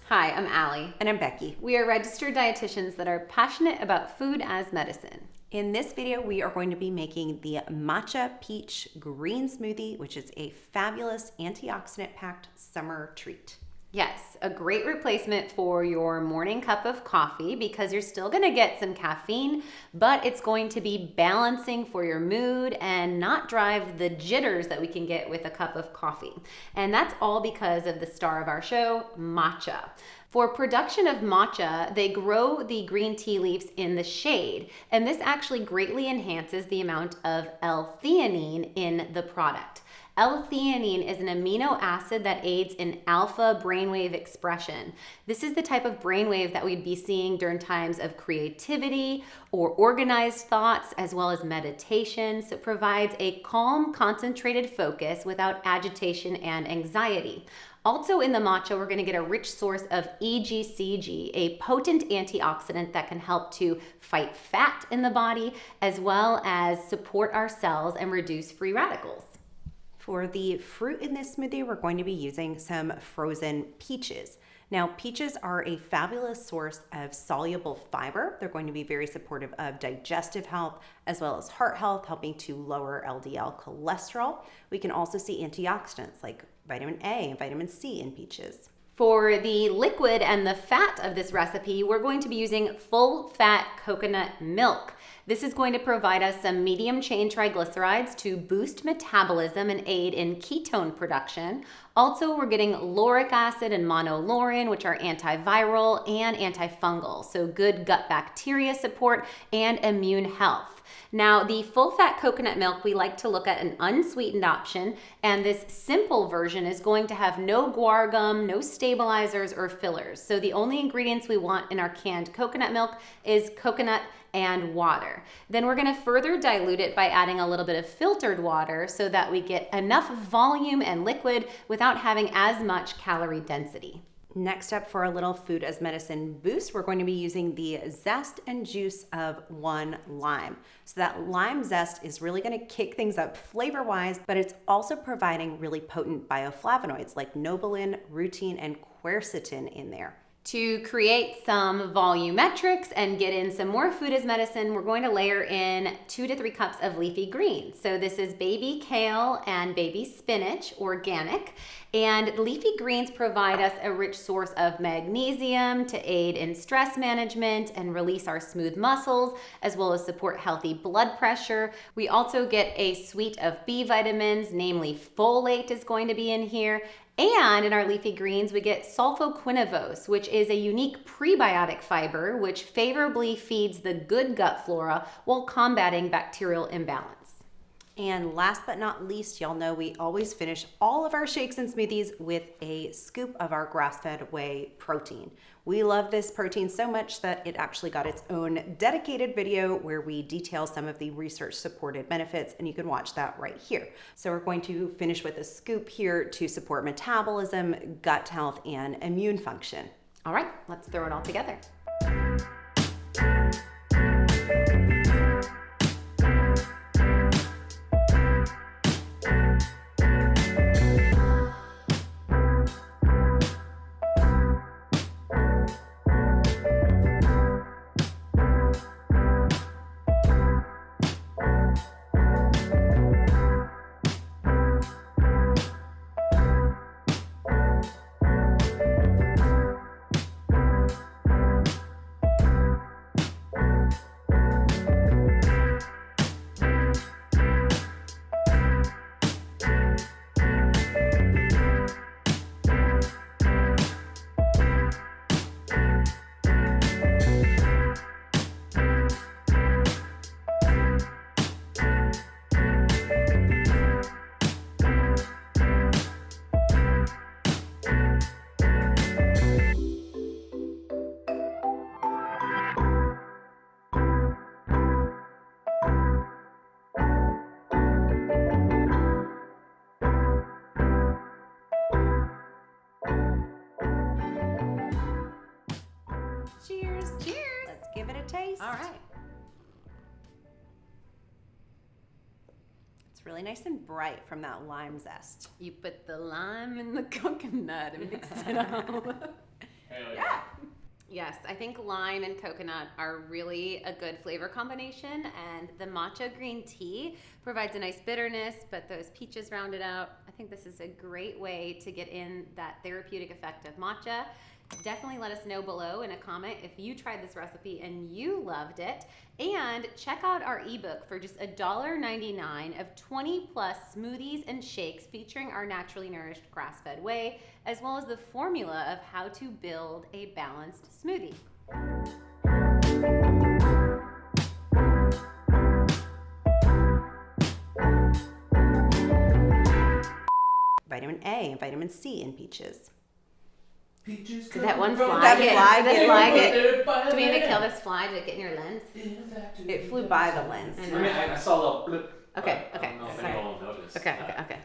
Hi, I'm Allie. And I'm Becky. We are registered dietitians that are passionate about food as medicine. In this video, we are going to be making the Matcha Peach Green Smoothie, which is a fabulous antioxidant-packed summer treat. Yes, a great replacement for your morning cup of coffee because you're still going to get some caffeine, but it's going to be balancing for your mood and not drive the jitters that we can get with a cup of coffee. And that's all because of the star of our show, matcha. For production of matcha, they grow the green tea leaves in the shade, and this actually greatly enhances the amount of L-theanine in the product. L-theanine is an amino acid that aids in alpha brainwave expression. This is the type of brainwave that we'd be seeing during times of creativity or organized thoughts, as well as meditation. So it provides a calm, concentrated focus without agitation and anxiety. Also in the matcha, we're going to get a rich source of EGCG, a potent antioxidant that can help to fight fat in the body, as well as support our cells and reduce free radicals. For the fruit in this smoothie, we're going to be using some frozen peaches. Now, peaches are a fabulous source of soluble fiber. They're going to be very supportive of digestive health as well as heart health, helping to lower LDL cholesterol. We can also see antioxidants like vitamin A and vitamin C in peaches. For the liquid and the fat of this recipe, we're going to be using full fat coconut milk. This is going to provide us some medium chain triglycerides to boost metabolism and aid in ketone production. Also, we're getting lauric acid and monolaurin, which are antiviral and antifungal, so good gut bacteria support and immune health. Now, the full-fat coconut milk, we like to look at an unsweetened option, and this simple version is going to have no guar gum, no stabilizers or fillers. So the only ingredients we want in our canned coconut milk is coconut and water. Then we're going to further dilute it by adding a little bit of filtered water so that we get enough volume and liquid without having as much calorie density. Next up, for a little food as medicine boost, we're going to be using the zest and juice of one lime. So that lime zest is really going to kick things up flavor-wise, but it's also providing really potent bioflavonoids like nobilis, rutin, and quercetin in there. To create some volumetrics and get in some more food as medicine, we're going to layer in 2 to 3 cups of leafy greens. So this is baby kale and baby spinach, organic. And leafy greens provide us a rich source of magnesium to aid in stress management and release our smooth muscles, as well as support healthy blood pressure. We also get a suite of B vitamins, namely folate is going to be in here. And in our leafy greens, we get sulfoquinavose, which is a unique prebiotic fiber which favorably feeds the good gut flora while combating bacterial imbalance. And last but not least, y'all know we always finish all of our shakes and smoothies with a scoop of our grass-fed whey protein. We love this protein so much that it actually got its own dedicated video where we detail some of the research-supported benefits, and you can watch that right here. So we're going to finish with a scoop here to support metabolism, gut health, and immune function. All right, let's throw it all together. Cheers. Cheers. Let's give it a taste. All right. It's really nice and bright from that lime zest. You put the lime in the coconut and mix it all. Yeah. Yes, I think lime and coconut are really a good flavor combination, and the matcha green tea provides a nice bitterness, but those peaches round it out. I think this is a great way to get in that therapeutic effect of matcha. Definitely let us know below in a comment if you tried this recipe and you loved it. And check out our ebook for just $1.99 of 20 plus smoothies and shakes featuring our naturally nourished grass-fed whey, as well as the formula of how to build a balanced smoothie. Vitamin A and vitamin C in peaches. Did that one fly That get? fly Did this get- fly get? Do we need to kill this fly? Did it get in your lens? It flew by the lens. I I know. mean, I saw a little blip. Okay, but okay, I don't know if sorry. anyone will notice. Okay.